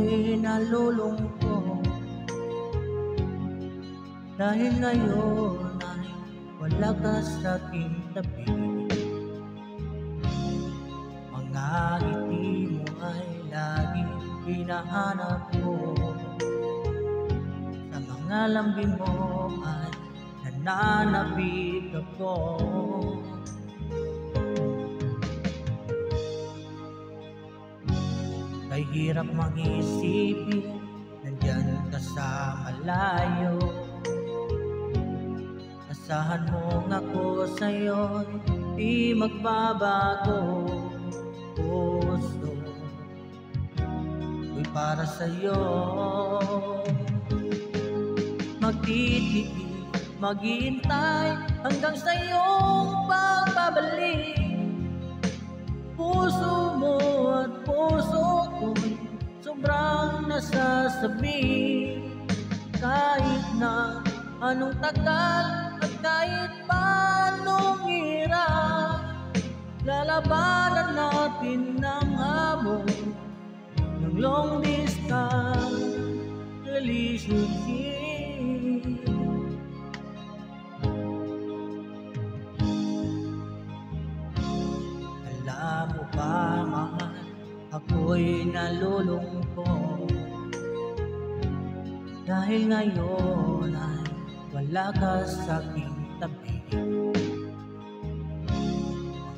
ako'y nalulungkot dahil ngayon ay wala ka sa aking tabi. Mga ngiti mo ay laging hinahanap ko, sa mga lambing mo ay nananabik ako. Kay hirap mag-isipin, nandyan ka sa malayo. Asahan mo nga ko sa'yo'y di magbabago. Puso ko'y para sa'yo, magtitiis, maghihintay hanggang sa'yong pagbabalik. Puso mo at puso ko'y sobrang nasasabi. Kahit na anong tagal at kahit paanong hirap, lalabanan natin ang hamon ng long distance relationship. Alam mo ba, mahal, ako'y nalulungkot dahil ngayon ay wala ka sa aking tabi.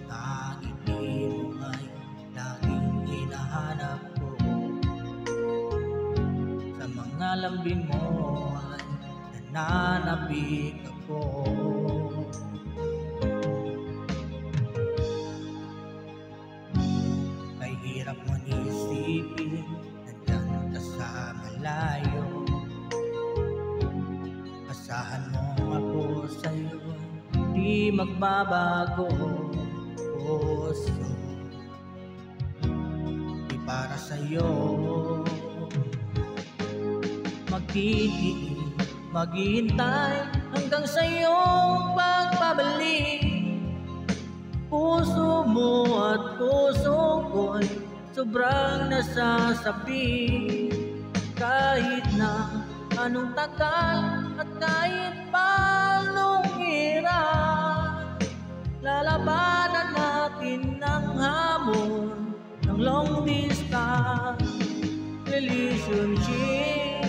Mga ngiti mo ay laging hinahanap ko, sa mga lambing mo ay nananabik ako. Kay hirap mong isipin, nandyan ka sa malayo. Asahan mo ako sa'yo, di magbabago. Puso di para sa'yo, magtitiis, maghihintay hanggang sa'yong pagbabalik. Puso mo at puso ko'y sobrang nasasabi. Kahit na anong tagal at kahit paanong hirap, lalabanan natin ang hamon ng long distance relationship.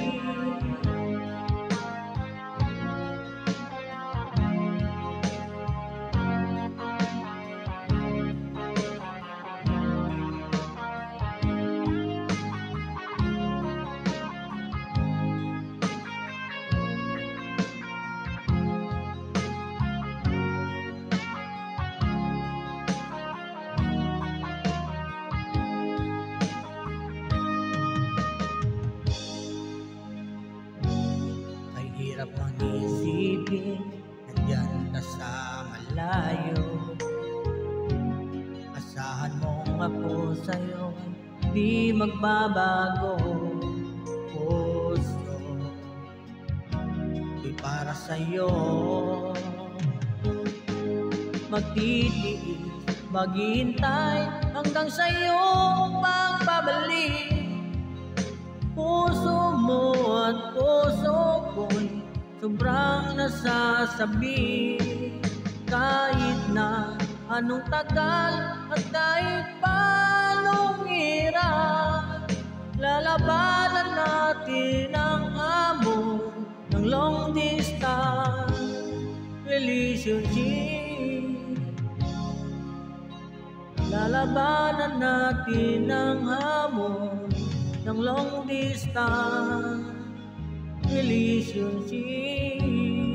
Hirap mang isipin, nandyan ka sa malayo. Asahan mong ako sa'yo, di magbabago. Puso di para sa'yo, magtitiis, maghihintay hanggang sa'yong pagbabalik. Puso mo at puso ko'y sobrang nasasabi. Kahit na anong tagal at kahit paanong hirap, lalabanan natin ang hamon ng long distance relationship. Lalabanan natin ang hamon ng long distance relationship.